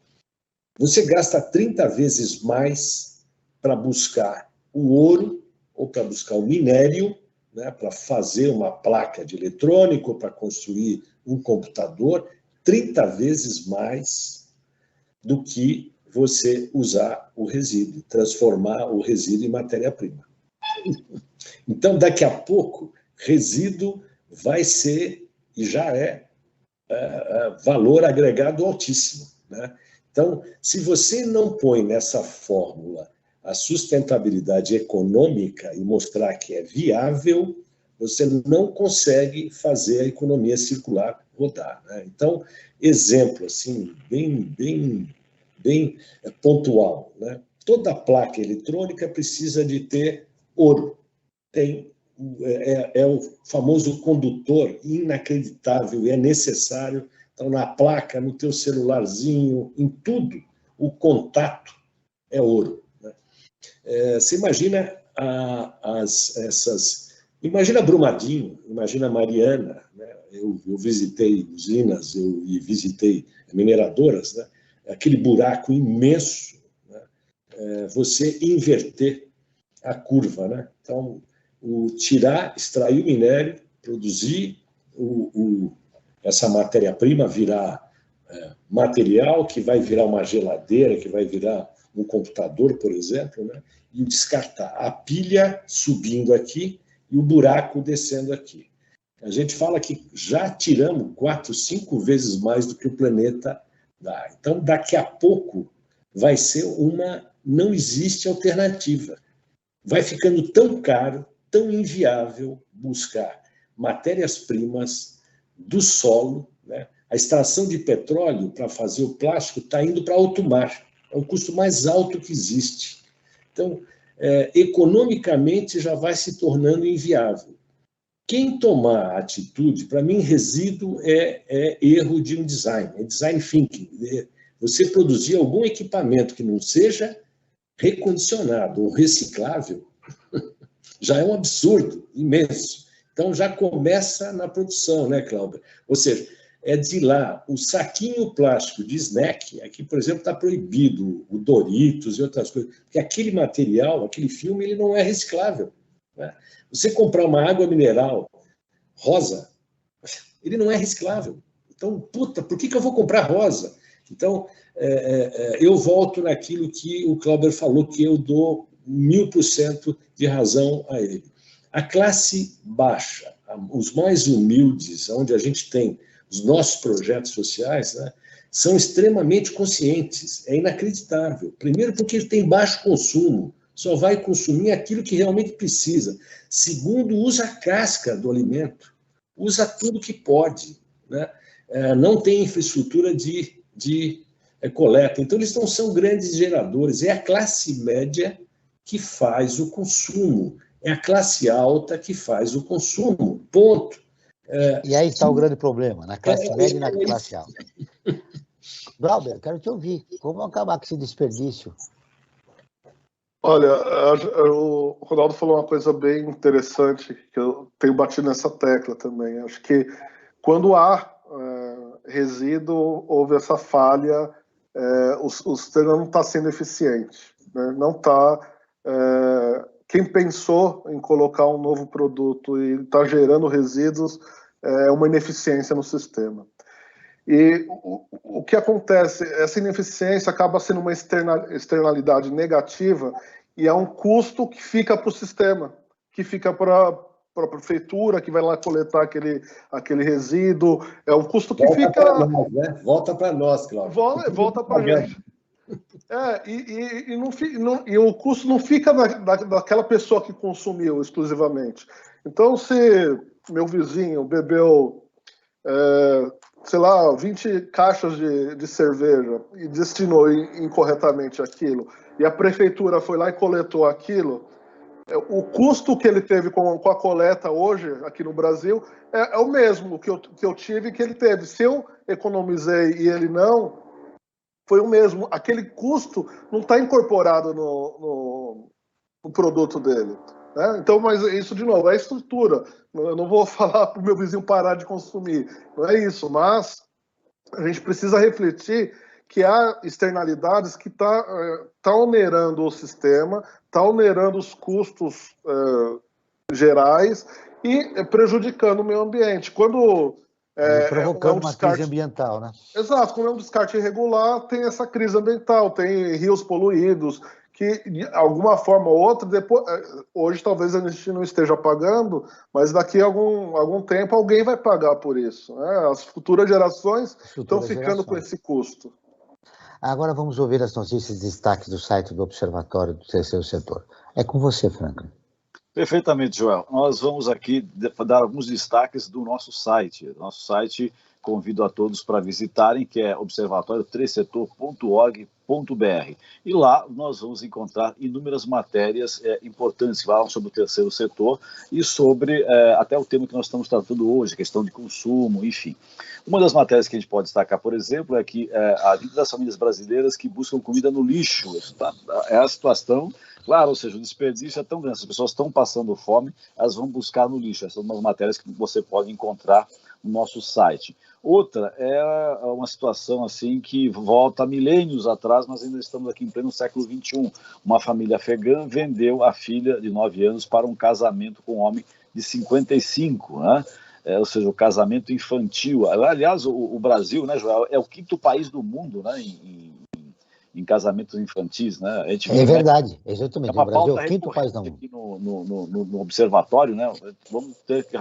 Você gasta 30 vezes mais para buscar o ouro ou para buscar o minério, né, para fazer uma placa de eletrônico, para construir um computador, 30 vezes mais do que você usar o resíduo, transformar o resíduo em matéria-prima. Então, daqui a pouco, resíduo vai ser, e já é, valor agregado altíssimo, né? Então, se você não põe nessa fórmula a sustentabilidade econômica e mostrar que é viável, você não consegue fazer a economia circular rodar, né? Então, exemplo assim, bem pontual, né? Toda placa eletrônica precisa de ter ouro. É o famoso condutor inacreditável e é necessário. Então, na placa, no teu celularzinho, em tudo, o contato é ouro, né? Você imagina imagina Brumadinho, imagina Mariana, né? Eu visitei usinas e visitei mineradoras, né? Aquele buraco imenso, né? Você inverter a curva, né? Então, extrair o minério, produzir essa matéria-prima, virar material que vai virar uma geladeira, que vai virar um computador, por exemplo, né? E descartar. A pilha subindo aqui e o buraco descendo aqui. A gente fala que já tiramos 4, 5 vezes mais do que o planeta dá. Então, daqui a pouco, vai ser não existe alternativa. Vai ficando tão caro, tão inviável buscar matérias-primas do solo, né? A extração de petróleo para fazer o plástico está indo para alto mar. É o custo mais alto que existe. Então, economicamente já vai se tornando inviável. Quem tomar a atitude, para mim, resíduo é erro de um design, é design thinking. Você produzir algum equipamento que não seja recondicionado ou reciclável, já é um absurdo imenso. Então, já começa na produção, né, Cláudia? Ou seja, é de lá, o saquinho plástico de snack, aqui, por exemplo, está proibido, o Doritos e outras coisas, porque aquele material, aquele filme, ele não é reciclável, né? Você comprar uma água mineral rosa, ele não é reciclável. Então, por que eu vou comprar rosa? Então, eu volto naquilo que o Cláudio falou, que eu dou 1000% de razão a ele. A classe baixa, os mais humildes, onde a gente tem os nossos projetos sociais, né, são extremamente conscientes. É inacreditável. Primeiro, porque ele tem baixo consumo, só vai consumir aquilo que realmente precisa. Segundo, usa a casca do alimento, usa tudo que pode, né? Não tem infraestrutura de coleta. Então, eles não são grandes geradores. É a classe média que faz o consumo. É a classe alta que faz o consumo, ponto. E aí está o grande problema, na classe média e na classe alta. Glauber, quero te ouvir. Como acabar com esse desperdício? Olha, o Ronaldo falou uma coisa bem interessante, que eu tenho batido nessa tecla também. Acho que quando há resíduo, houve essa falha, o sistema não está sendo eficiente, né? Não está. Quem pensou em colocar um novo produto e está gerando resíduos é uma ineficiência no sistema. E o que acontece? Essa ineficiência acaba sendo uma externalidade negativa e é um custo que fica para o sistema, que fica para a prefeitura, que vai lá coletar aquele resíduo. É um custo que volta fica... Para nós, né? Volta para nós, Cláudio. Volta para a gente. E o custo não fica daquela pessoa que consumiu exclusivamente. Então, se meu vizinho bebeu, sei lá, 20 caixas de cerveja e destinou incorretamente aquilo, e a prefeitura foi lá e coletou aquilo, o custo que ele teve com a coleta hoje, aqui no Brasil, é o mesmo que eu tive e que ele teve. Se eu economizei e ele não, foi o mesmo. Aquele custo não está incorporado no produto dele, né? Então, mas isso, de novo, é estrutura. Eu não vou falar para o meu vizinho parar de consumir, não é isso, mas a gente precisa refletir que há externalidades que tá onerando o sistema, está onerando os custos gerais e prejudicando o meio ambiente. Quando provocando uma crise ambiental, né? Exato, como é um descarte irregular, tem essa crise ambiental, tem rios poluídos, que de alguma forma ou outra, depois, hoje talvez a gente não esteja pagando, mas daqui a algum tempo alguém vai pagar por isso, né? As futuras gerações estão ficando com esse custo. Agora vamos ouvir as notícias de destaque do site do Observatório do Terceiro Setor. É com você, Franklin. Perfeitamente, Joel. Nós vamos aqui dar alguns destaques do nosso site. Nosso site, convido a todos para visitarem, que é observatório3setor.org.br. E lá nós vamos encontrar inúmeras matérias importantes que falam sobre o terceiro setor e sobre até o tema que nós estamos tratando hoje, questão de consumo, enfim. Uma das matérias que a gente pode destacar, por exemplo, é que a vida das famílias brasileiras que buscam comida no lixo. É a situação... Claro, ou seja, o desperdício é tão grande, as pessoas estão passando fome, elas vão buscar no lixo. Essas são umas matérias que você pode encontrar no nosso site. Outra é uma situação assim que volta milênios atrás, mas ainda estamos aqui em pleno século XXI. Uma família afegã vendeu a filha de 9 anos para um casamento com um homem de 55, né? Ou seja, o casamento infantil. Aliás, o Brasil, né, Joel, é o 5º país do mundo, né, em casamentos infantis, né? É verdade, exatamente. O Brasil é o 5º país do mundo. Aqui no Observatório, né? Vamos ter que,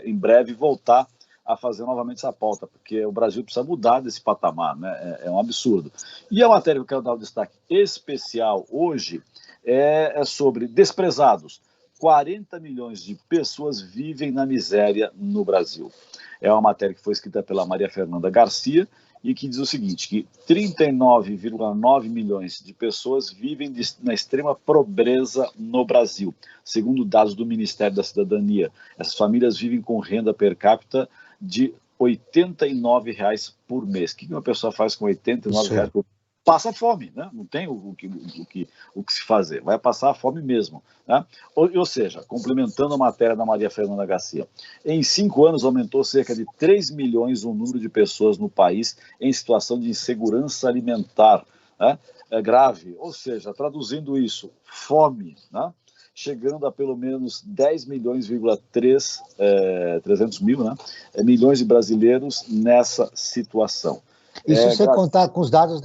em breve, voltar a fazer novamente essa pauta, porque o Brasil precisa mudar desse patamar, né? É um absurdo. E a matéria que eu quero dar um destaque especial hoje é sobre desprezados. 40 milhões de pessoas vivem na miséria no Brasil. É uma matéria que foi escrita pela Maria Fernanda Garcia, e que diz o seguinte, que 39,9 milhões de pessoas vivem na extrema pobreza no Brasil, segundo dados do Ministério da Cidadania. Essas famílias vivem com renda per capita de R$ 89,00 por mês. O que uma pessoa faz com R$ 89,00 por mês? Passa fome, né? Não tem o que se fazer, vai passar a fome mesmo, né? Ou seja, complementando a matéria da Maria Fernanda Garcia, em 5 anos aumentou cerca de 3 milhões o número de pessoas no país em situação de insegurança alimentar, né? Grave, ou seja, traduzindo isso, fome, né? Chegando a pelo menos 10 milhões,300 mil, né? Milhões de brasileiros nessa situação. Isso sem contar com os dados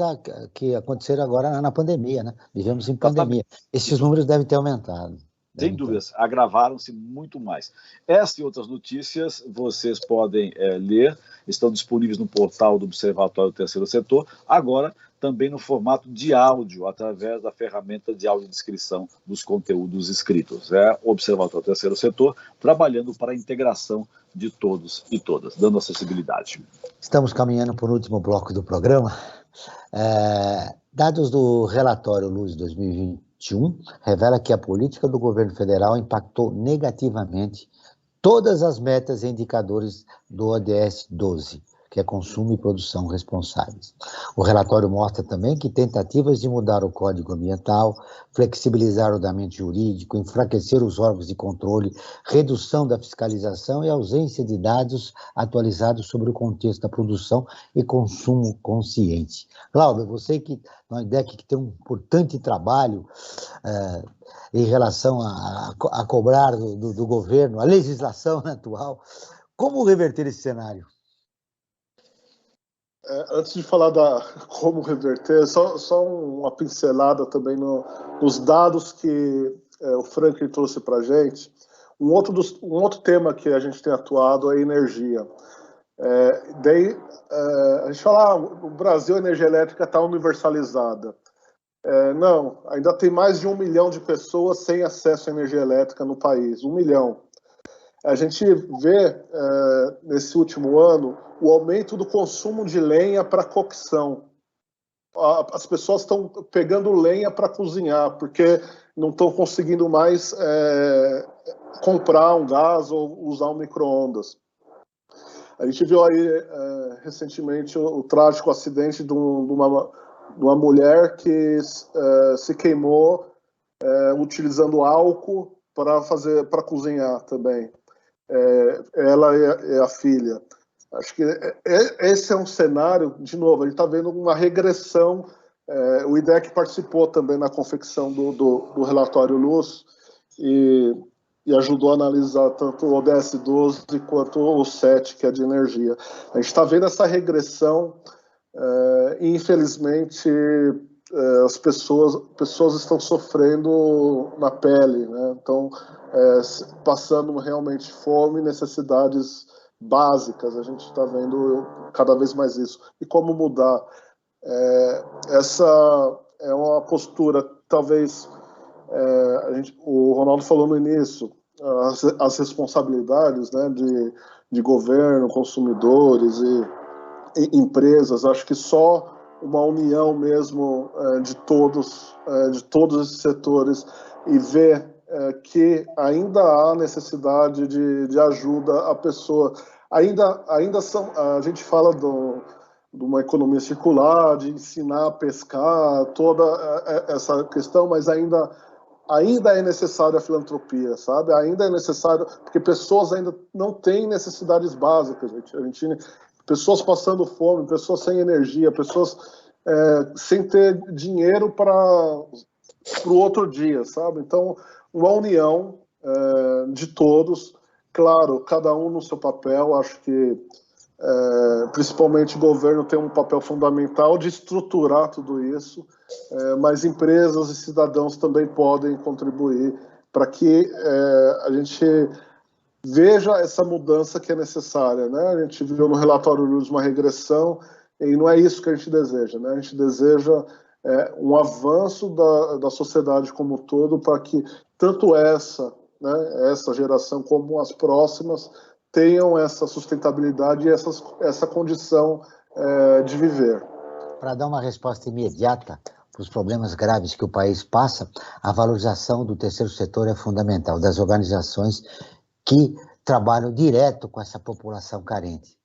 que aconteceram agora na pandemia, né? Vivemos em pandemia. Esses números devem ter aumentado. Sem dúvidas, agravaram-se muito mais. Esta e outras notícias vocês podem ler, estão disponíveis no portal do Observatório do Terceiro Setor, agora também no formato de áudio, através da ferramenta de audiodescrição dos conteúdos escritos. É o Observatório do Terceiro Setor trabalhando para a integração de todos e todas, dando acessibilidade. Estamos caminhando para o último bloco do programa. Dados do relatório Luz 2020, 2021 revela que a política do governo federal impactou negativamente todas as metas e indicadores do ODS 12, que é consumo e produção responsáveis. O relatório mostra também que tentativas de mudar o Código Ambiental, flexibilizar o ordenamento jurídico, enfraquecer os órgãos de controle, redução da fiscalização e ausência de dados atualizados sobre o contexto da produção e consumo consciente. Cláudio, você que na IDEC que tem um importante trabalho em relação a cobrar do governo, a legislação atual, como reverter esse cenário? Antes de falar como reverter, só uma pincelada também nos dados que o Franklin trouxe para a gente. Um outro tema que a gente tem atuado é a energia. A gente fala, no Brasil a energia elétrica está universalizada. Não, ainda tem mais de 1 milhão de pessoas sem acesso à energia elétrica no país, 1 milhão. A gente vê, nesse último ano, o aumento do consumo de lenha para cocção. As pessoas estão pegando lenha para cozinhar, porque não estão conseguindo mais comprar um gás ou usar um micro-ondas. A gente viu aí, recentemente, o trágico acidente de uma mulher que se queimou utilizando álcool para cozinhar também. Ela é a filha. Acho que esse é um cenário, de novo, a gente está vendo uma regressão. O IDEC participou também na confecção do relatório Luz e ajudou a analisar tanto o ODS 12 quanto o 7, que é de energia. A gente está vendo essa regressão e, infelizmente, as pessoas estão sofrendo na pele, né? Estão passando realmente fome e necessidades básicas. A gente está vendo cada vez mais isso. E como mudar? Essa é uma postura, talvez, o Ronaldo falou no início, as responsabilidades, né, de governo, consumidores e empresas. Acho que só uma união mesmo de todos esses setores e ver que ainda há necessidade de ajuda à pessoa. Ainda são, a gente fala de uma economia circular, de ensinar a pescar, toda essa questão, mas ainda é necessária a filantropia, sabe? Ainda é necessário, porque pessoas ainda não têm necessidades básicas, pessoas passando fome, pessoas sem energia, pessoas sem ter dinheiro para o outro dia, sabe? Então, uma união de todos, claro, cada um no seu papel. Acho que principalmente o governo tem um papel fundamental de estruturar tudo isso, mas empresas e cidadãos também podem contribuir para que a gente veja essa mudança que é necessária, né? A gente viu no relatório Luz uma regressão e não é isso que a gente deseja, né? A gente deseja um avanço da sociedade como um todo para que tanto essa geração como as próximas tenham essa sustentabilidade e essa condição de viver. Para dar uma resposta imediata para os problemas graves que o país passa, a valorização do terceiro setor é fundamental, das organizações que trabalham direto com essa população carente,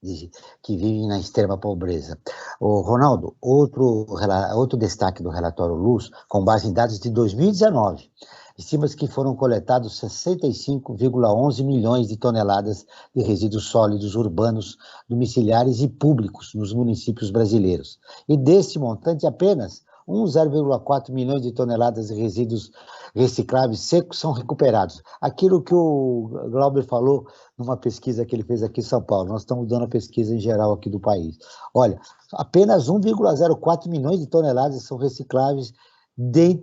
que vive na extrema pobreza. Ronaldo, outro destaque do relatório Luz, com base em dados de 2019, estima-se que foram coletados 65,11 milhões de toneladas de resíduos sólidos urbanos, domiciliares e públicos nos municípios brasileiros. E desse montante, apenas 0,4 milhões de toneladas de resíduos recicláveis secos são recuperados. Aquilo que o Glauber falou numa pesquisa que ele fez aqui em São Paulo, nós estamos dando a pesquisa em geral aqui do país. Olha, apenas 1,04 milhões de toneladas são recicláveis de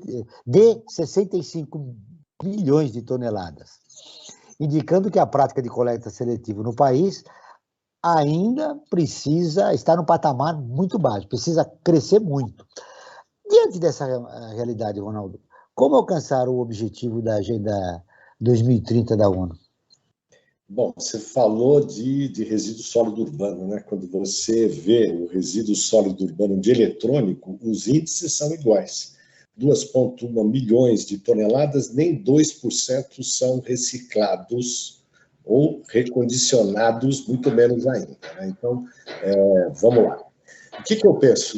65 bilhões de toneladas, indicando que a prática de coleta seletiva no país ainda está no patamar muito baixo, precisa crescer muito. Diante dessa realidade, Ronaldo, como alcançar o objetivo da Agenda 2030 da ONU? Bom, você falou de resíduo sólido urbano, né? Quando você vê o resíduo sólido urbano de eletrônico, os índices são iguais. 2,1 milhões de toneladas, nem 2% são reciclados ou recondicionados, muito menos ainda. Né? Então, vamos lá. O que eu penso?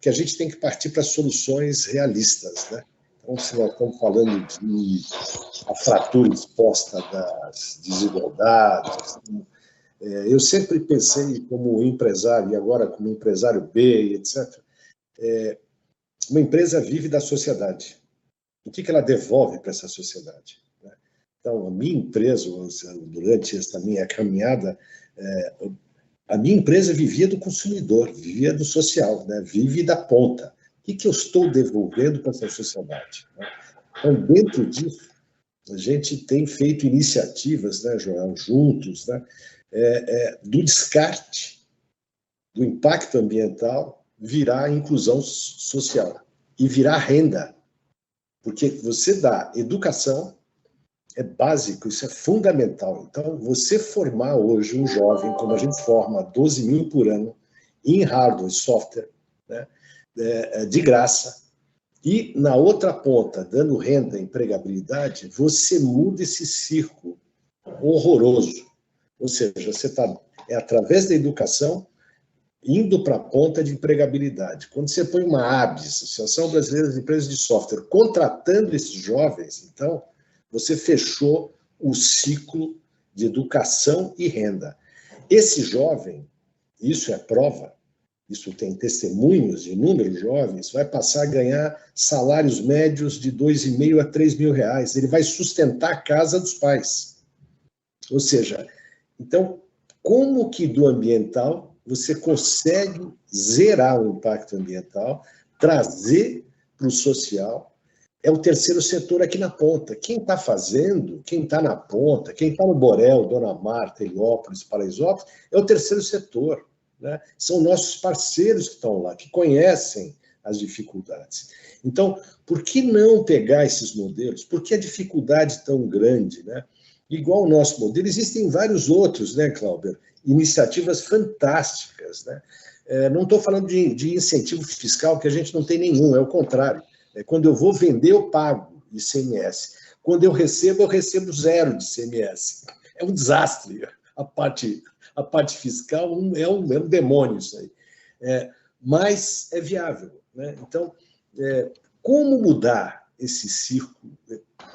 Que a gente tem que partir para soluções realistas. Né? Então, se nós estamos falando de a fratura exposta das desigualdades, eu sempre pensei como empresário, e agora como empresário B, etc., uma empresa vive da sociedade. O que ela devolve para essa sociedade? Né? Então, a minha empresa, durante esta minha caminhada, a minha empresa vivia do consumidor, vivia do social, né? Vive da ponta. O que eu estou devolvendo para essa sociedade? Né? Então, dentro disso, a gente tem feito iniciativas, né, Joel, juntos, né, do descarte, do impacto ambiental, virar inclusão social e virar renda. Porque você dá educação, é básico, isso é fundamental. Então, você formar hoje um jovem, como a gente forma 12 mil por ano, em hardware e software, né, de graça, e na outra ponta, dando renda e empregabilidade, você muda esse círculo horroroso. Ou seja, você está, através da educação, indo para a ponta de empregabilidade. Quando você põe uma ABS, Associação Brasileira de Empresas de Software, contratando esses jovens, então, você fechou o ciclo de educação e renda. Esse jovem, isso é prova, isso tem testemunhos de inúmeros jovens, vai passar a ganhar salários médios de R$ 2.500 a R$ 3.000. Ele vai sustentar a casa dos pais. Ou seja, então, como que do ambiental você consegue zerar o impacto ambiental, trazer para o social? É o terceiro setor aqui na ponta. Quem está fazendo, quem está na ponta, quem está no Borel, Dona Marta, Heliópolis, Paraisópolis, é o terceiro setor. Né? São nossos parceiros que estão lá, que conhecem as dificuldades. Então, por que não pegar esses modelos? Por que a dificuldade tão grande? Né? Igual o nosso modelo, existem vários outros, né, Cláudio? Iniciativas fantásticas. Né? Não estou falando de incentivo fiscal, que a gente não tem nenhum, é o contrário. Quando eu vou vender, eu pago ICMS. Quando eu recebo 0 de ICMS. É um desastre. A parte fiscal é um demônio isso aí. Mas é viável. Né? Então, como mudar esse círculo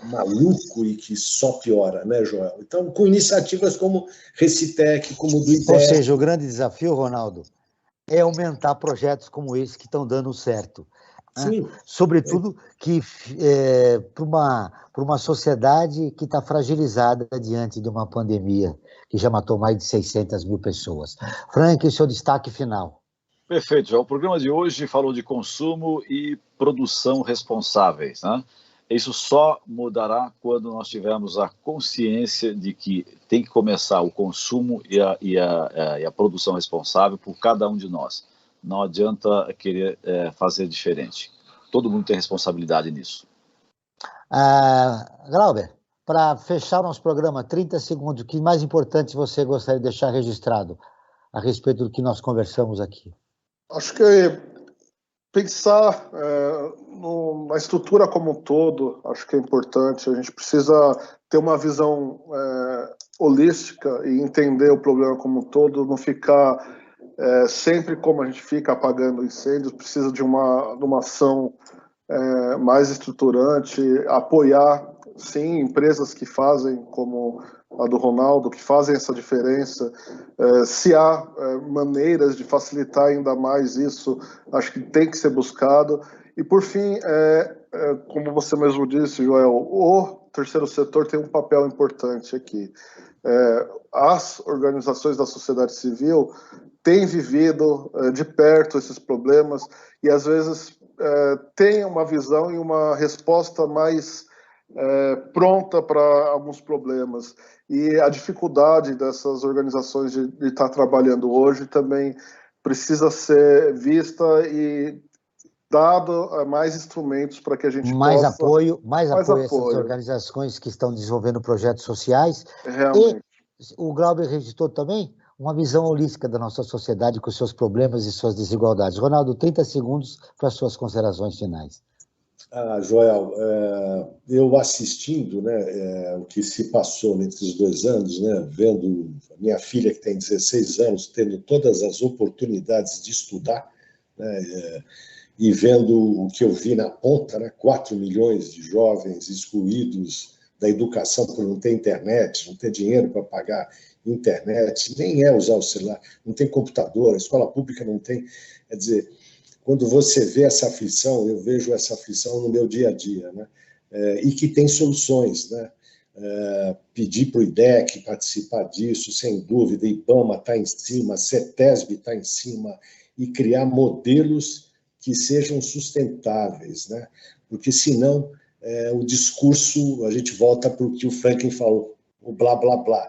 maluco e que só piora, né, Joel? Então, com iniciativas como Recitec, como do IDEC... Ou seja, o grande desafio, Ronaldo, é aumentar projetos como esse que estão dando certo. Sim. Sobretudo que para uma sociedade que está fragilizada diante de uma pandemia que já matou mais de 600 mil pessoas. Frank, seu destaque final. Perfeito, João. O programa de hoje falou de consumo e produção responsáveis. Né? Isso só mudará quando nós tivermos a consciência de que tem que começar o consumo e a produção responsável por cada um de nós. Não adianta querer fazer diferente. Todo mundo tem responsabilidade nisso. Glauber, para fechar o nosso programa, 30 segundos, o que mais importante você gostaria de deixar registrado a respeito do que nós conversamos aqui? Acho que pensar na estrutura como um todo, acho que é importante. A gente precisa ter uma visão holística e entender o problema como um todo, não ficar... sempre como a gente fica apagando incêndios, precisa de uma ação mais estruturante, apoiar, sim, empresas que fazem, como a do Ronaldo, que fazem essa diferença. Se há maneiras de facilitar ainda mais isso, acho que tem que ser buscado. E, por fim, como você mesmo disse, Joel, o terceiro setor tem um papel importante aqui. As organizações da sociedade civil têm vivido de perto esses problemas e, às vezes, têm uma visão e uma resposta mais pronta para alguns problemas. E a dificuldade dessas organizações de estar trabalhando hoje também precisa ser vista e dado mais instrumentos para que a gente mais possa... apoio a essas organizações que estão desenvolvendo projetos sociais. Realmente. E o Glauber registrou também uma visão holística da nossa sociedade com seus problemas e suas desigualdades. Ronaldo, 30 segundos para suas considerações finais. Joel, eu assistindo, né, o que se passou nesses 2 anos, né, vendo a minha filha, que tem 16 anos, tendo todas as oportunidades de estudar, né, e vendo o que eu vi na ponta, né, 4 milhões de jovens excluídos da educação por não ter internet, não ter dinheiro para pagar internet, nem usar o celular, não tem computador, a escola pública não tem. Quer dizer, quando você vê essa aflição, eu vejo essa aflição no meu dia a dia, né? E que tem soluções, né? Pedir para o IDEC participar disso, sem dúvida, IBAMA está em cima, CETESB está em cima, e criar modelos que sejam sustentáveis, né? Porque senão o discurso, a gente volta para o que o Franklin falou, o blá, blá, blá.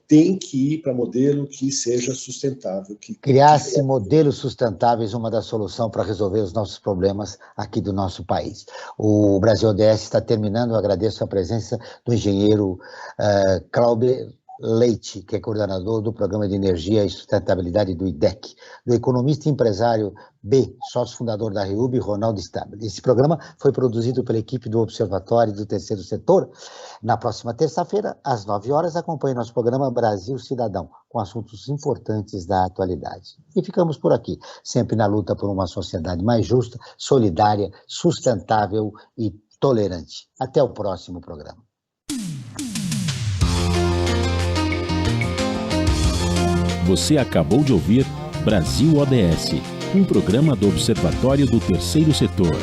Tem que ir para modelo que seja sustentável. Criar-se modelos sustentáveis, uma das soluções para resolver os nossos problemas aqui do nosso país. O Brasil ODS está terminando, eu agradeço a presença do engenheiro Cláudio Leite, que é coordenador do Programa de Energia e Sustentabilidade do IDEC, do economista e empresário B, sócio fundador da REUB, Ronaldo Stabile. Esse programa foi produzido pela equipe do Observatório do Terceiro Setor. Na próxima terça-feira, às 9 horas, acompanhe nosso programa Brasil Cidadão, com assuntos importantes da atualidade. E ficamos por aqui, sempre na luta por uma sociedade mais justa, solidária, sustentável e tolerante. Até o próximo programa. Você acabou de ouvir Brasil ODS, um programa do Observatório do Terceiro Setor.